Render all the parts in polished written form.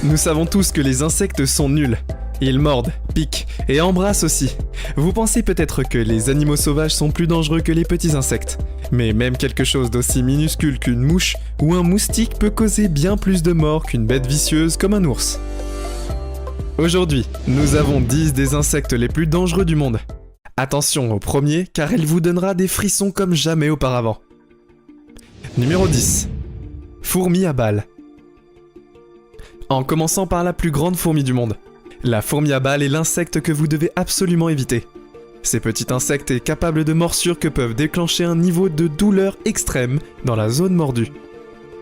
Nous savons tous que les insectes sont nuls. Ils mordent, piquent et embrassent aussi. Vous pensez peut-être que les animaux sauvages sont plus dangereux que les petits insectes. Mais même quelque chose d'aussi minuscule qu'une mouche ou un moustique peut causer bien plus de morts qu'une bête vicieuse comme un ours. Aujourd'hui, nous avons 10 des insectes les plus dangereux du monde. Attention au premier car elle vous donnera des frissons comme jamais auparavant. Numéro 10. Fourmi à balles. En commençant par la plus grande fourmi du monde. La fourmi à balles est l'insecte que vous devez absolument éviter. Ces petits insectes est capable de morsures que peuvent déclencher un niveau de douleur extrême dans la zone mordue.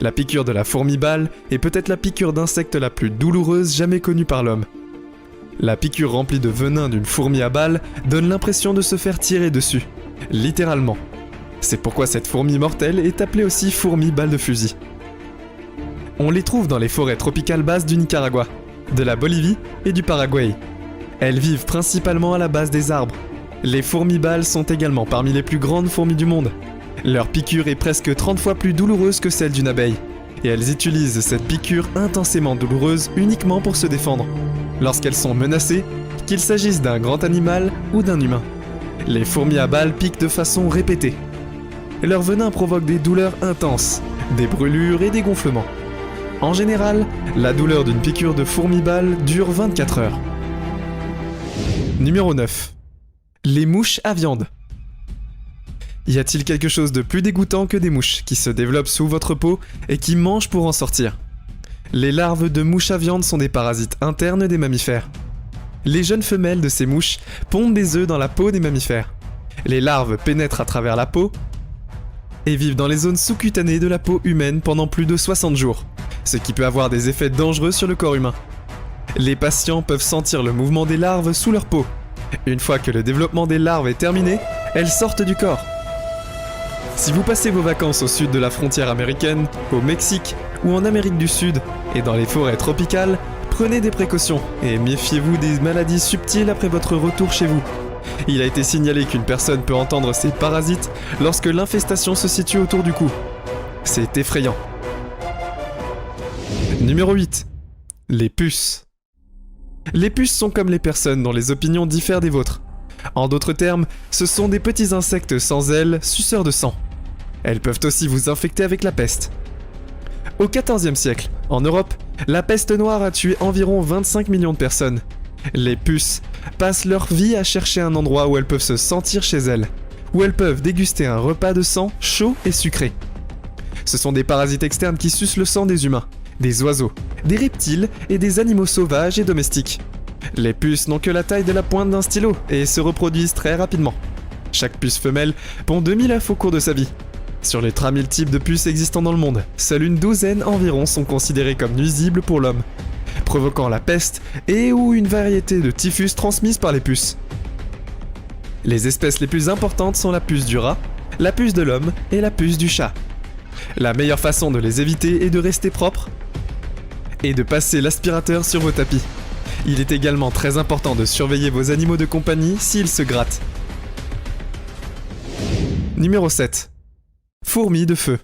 La piqûre de la fourmi balle est peut-être la piqûre d'insecte la plus douloureuse jamais connue par l'homme. La piqûre remplie de venin d'une fourmi à balles donne l'impression de se faire tirer dessus, littéralement. C'est pourquoi cette fourmi mortelle est appelée aussi fourmi balle de fusil. On les trouve dans les forêts tropicales basses du Nicaragua, de la Bolivie et du Paraguay. Elles vivent principalement à la base des arbres. Les fourmis balles sont également parmi les plus grandes fourmis du monde. Leur piqûre est presque 30 fois plus douloureuse que celle d'une abeille. Et elles utilisent cette piqûre intensément douloureuse uniquement pour se défendre. Lorsqu'elles sont menacées, qu'il s'agisse d'un grand animal ou d'un humain. Les fourmis à balles piquent de façon répétée. Leur venin provoque des douleurs intenses, des brûlures et des gonflements. En général, la douleur d'une piqûre de fourmi balle dure 24 heures. Numéro 9. Les mouches à viande. Y a-t-il quelque chose de plus dégoûtant que des mouches qui se développent sous votre peau et qui mangent pour en sortir? Les larves de mouches à viande sont des parasites internes des mammifères. Les jeunes femelles de ces mouches pondent des œufs dans la peau des mammifères. Les larves pénètrent à travers la peau et vivent dans les zones sous-cutanées de la peau humaine pendant plus de 60 jours, ce qui peut avoir des effets dangereux sur le corps humain. Les patients peuvent sentir le mouvement des larves sous leur peau. Une fois que le développement des larves est terminé, elles sortent du corps. Si vous passez vos vacances au sud de la frontière américaine, au Mexique ou en Amérique du Sud et dans les forêts tropicales, prenez des précautions et méfiez-vous des maladies subtiles après votre retour chez vous. Il a été signalé qu'une personne peut entendre ces parasites lorsque l'infestation se situe autour du cou. C'est effrayant. Numéro 8. Les puces. Les puces sont comme les personnes dont les opinions diffèrent des vôtres. En d'autres termes, ce sont des petits insectes sans ailes, suceurs de sang. Elles peuvent aussi vous infecter avec la peste. Au XIVe siècle, en Europe, la peste noire a tué environ 25 millions de personnes. Les puces passent leur vie à chercher un endroit où elles peuvent se sentir chez elles, où elles peuvent déguster un repas de sang chaud et sucré. Ce sont des parasites externes qui sucent le sang des humains, des oiseaux, des reptiles et des animaux sauvages et domestiques. Les puces n'ont que la taille de la pointe d'un stylo et se reproduisent très rapidement. Chaque puce femelle pond 2000 œufs au cours de sa vie. Sur les 3000 types de puces existants dans le monde, seule une douzaine environ sont considérées comme nuisibles pour l'homme, provoquant la peste et ou une variété de typhus transmises par les puces. Les espèces les plus importantes sont la puce du rat, la puce de l'homme et la puce du chat. La meilleure façon de les éviter est de rester propre et de passer l'aspirateur sur vos tapis. Il est également très important de surveiller vos animaux de compagnie s'ils se grattent. Numéro 7. Fourmis de feu.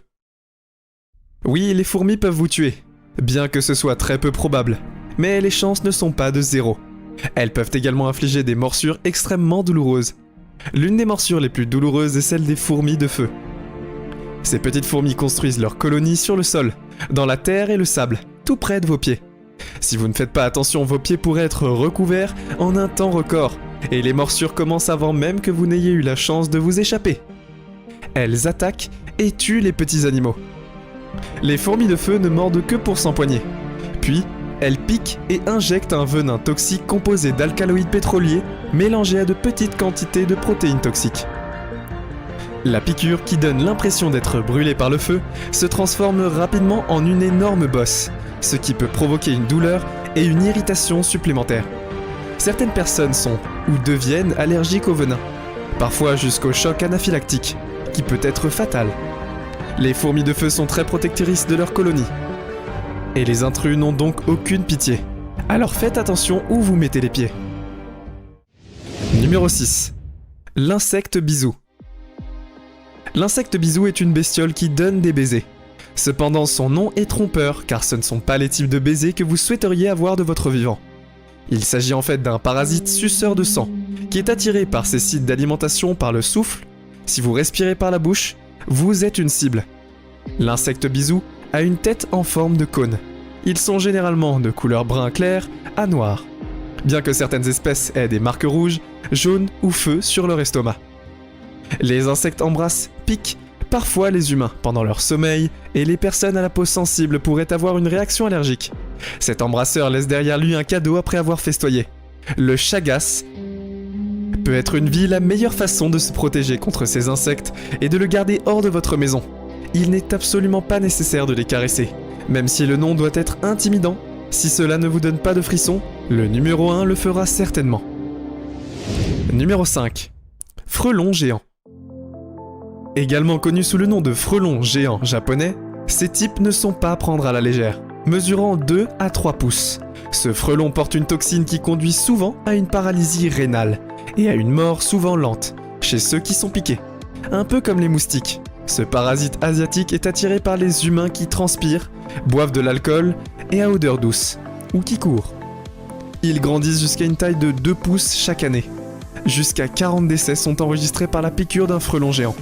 Oui, les fourmis peuvent vous tuer, bien que ce soit très peu probable, mais les chances ne sont pas de zéro. Elles peuvent également infliger des morsures extrêmement douloureuses. L'une des morsures les plus douloureuses est celle des fourmis de feu. Ces petites fourmis construisent leur colonie sur le sol, dans la terre et le sable, tout près de vos pieds. Si vous ne faites pas attention, vos pieds pourraient être recouverts en un temps record, et les morsures commencent avant même que vous n'ayez eu la chance de vous échapper. Elles attaquent et tuent les petits animaux. Les fourmis de feu ne mordent que pour s'empoigner. Puis, elles piquent et injectent un venin toxique composé d'alcaloïdes pétroliers mélangés à de petites quantités de protéines toxiques. La piqûre, qui donne l'impression d'être brûlée par le feu, se transforme rapidement en une énorme bosse, ce qui peut provoquer une douleur et une irritation supplémentaire. Certaines personnes sont ou deviennent allergiques au venin, parfois jusqu'au choc anaphylactique, qui peut être fatal. Les fourmis de feu sont très protectrices de leur colonie, et les intrus n'ont donc aucune pitié. Alors faites attention où vous mettez les pieds. Numéro 6. L'insecte bisou. L'insecte bisou est une bestiole qui donne des baisers. Cependant, son nom est trompeur car ce ne sont pas les types de baisers que vous souhaiteriez avoir de votre vivant. Il s'agit en fait d'un parasite suceur de sang, qui est attiré par ces sites d'alimentation par le souffle. Si vous respirez par la bouche, vous êtes une cible. L'insecte bisou a une tête en forme de cône. Ils sont généralement de couleur brun clair à noir, bien que certaines espèces aient des marques rouges, jaunes ou feu sur leur estomac. Les insectes embrassent, piquent parfois les humains pendant leur sommeil et les personnes à la peau sensible pourraient avoir une réaction allergique. Cet embrasseur laisse derrière lui un cadeau après avoir festoyé. Le chagas peut être une vie la meilleure façon de se protéger contre ces insectes et de le garder hors de votre maison. Il n'est absolument pas nécessaire de les caresser, même si le nom doit être intimidant. Si cela ne vous donne pas de frissons, le numéro 1 le fera certainement. Numéro 5. Frelon géant. Également connus sous le nom de frelon géant japonais, ces types ne sont pas à prendre à la légère. Mesurant 2 à 3 pouces, ce frelon porte une toxine qui conduit souvent à une paralysie rénale et à une mort souvent lente chez ceux qui sont piqués. Un peu comme les moustiques, ce parasite asiatique est attiré par les humains qui transpirent, boivent de l'alcool et à odeur douce, ou qui courent. Ils grandissent jusqu'à une taille de 2 pouces chaque année. Jusqu'à 40 décès sont enregistrés par la piqûre d'un frelon géant.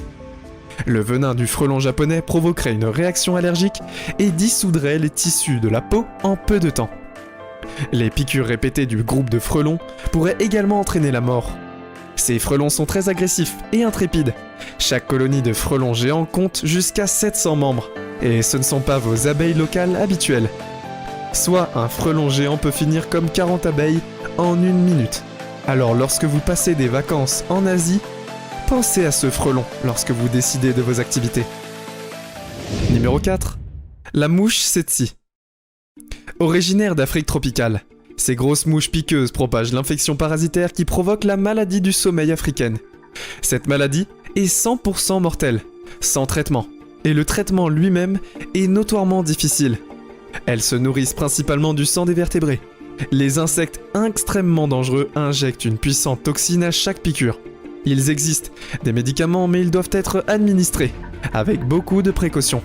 Le venin du frelon japonais provoquerait une réaction allergique et dissoudrait les tissus de la peau en peu de temps. Les piqûres répétées du groupe de frelons pourraient également entraîner la mort. Ces frelons sont très agressifs et intrépides. Chaque colonie de frelons géants compte jusqu'à 700 membres, et ce ne sont pas vos abeilles locales habituelles. Soit un frelon géant peut finir comme 40 abeilles en 1 minute. Alors lorsque vous passez des vacances en Asie, pensez à ce frelon lorsque vous décidez de vos activités. Numéro 4. La mouche tsetse. Originaire d'Afrique tropicale, ces grosses mouches piqueuses propagent l'infection parasitaire qui provoque la maladie du sommeil africaine. Cette maladie est 100% mortelle, sans traitement, et le traitement lui-même est notoirement difficile. Elles se nourrissent principalement du sang des vertébrés. Les insectes extrêmement dangereux injectent une puissante toxine à chaque piqûre. Il existe des médicaments, mais ils doivent être administrés avec beaucoup de précautions.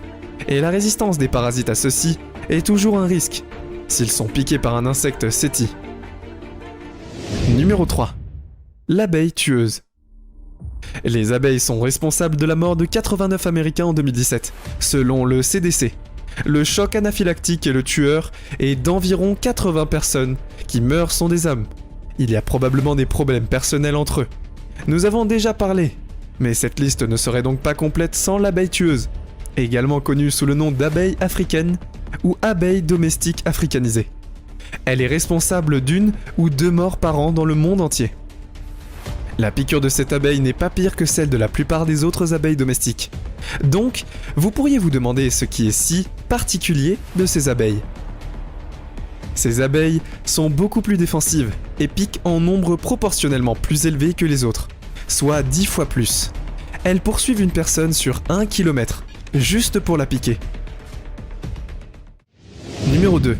Et la résistance des parasites à ceux-ci est toujours un risque s'ils sont piqués par un insecte tsetse. Numéro 3. L'abeille tueuse. Les abeilles sont responsables de la mort de 89 Américains en 2017, selon le CDC. Le choc anaphylactique est le tueur et d'environ 80 personnes qui meurent sont des hommes. Il y a probablement des problèmes personnels entre eux. Nous avons déjà parlé, mais cette liste ne serait donc pas complète sans l'abeille tueuse, également connue sous le nom d'abeille africaine ou abeille domestique africanisée. Elle est responsable d'1 ou 2 morts par an dans le monde entier. La piqûre de cette abeille n'est pas pire que celle de la plupart des autres abeilles domestiques. Donc, vous pourriez vous demander ce qui est si particulier de ces abeilles. Ces abeilles sont beaucoup plus défensives et piquent en nombre proportionnellement plus élevé que les autres, soit 10 fois plus. Elles poursuivent une personne sur 1 km, juste pour la piquer. Numéro 2.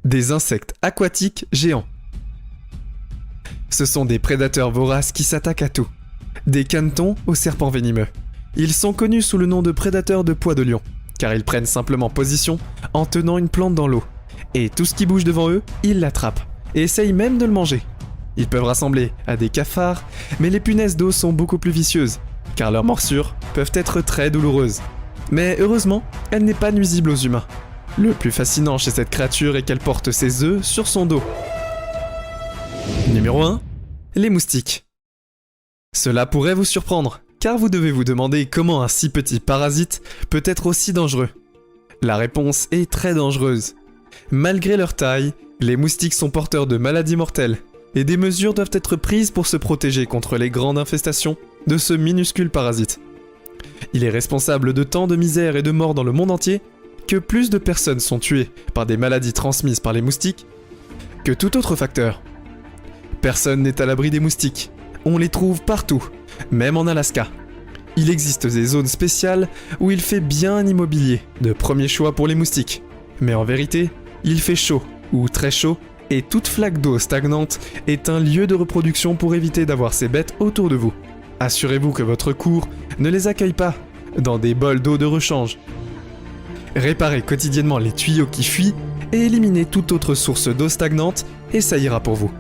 Des insectes aquatiques géants. Ce sont des prédateurs voraces qui s'attaquent à tout. Des canetons aux serpents venimeux. Ils sont connus sous le nom de prédateurs de poids de lion, car ils prennent simplement position en tenant une plante dans l'eau. Et tout ce qui bouge devant eux, ils l'attrapent, et essayent même de le manger. Ils peuvent ressembler à des cafards, mais les punaises d'eau sont beaucoup plus vicieuses, car leurs morsures peuvent être très douloureuses. Mais heureusement, elle n'est pas nuisible aux humains. Le plus fascinant chez cette créature est qu'elle porte ses œufs sur son dos. Numéro 1. Les moustiques. Cela pourrait vous surprendre, car vous devez vous demander comment un si petit parasite peut être aussi dangereux. La réponse est très dangereuse. Malgré leur taille, les moustiques sont porteurs de maladies mortelles, et des mesures doivent être prises pour se protéger contre les grandes infestations de ce minuscule parasite. Il est responsable de tant de misère et de morts dans le monde entier que plus de personnes sont tuées par des maladies transmises par les moustiques que tout autre facteur. Personne n'est à l'abri des moustiques. On les trouve partout, même en Alaska. Il existe des zones spéciales où il fait bien immobilier, de premier choix pour les moustiques. Mais en vérité, il fait chaud, ou très chaud, et toute flaque d'eau stagnante est un lieu de reproduction pour éviter d'avoir ces bêtes autour de vous. Assurez-vous que votre cour ne les accueille pas dans des bols d'eau de rechange. Réparez quotidiennement les tuyaux qui fuient et éliminez toute autre source d'eau stagnante et ça ira pour vous.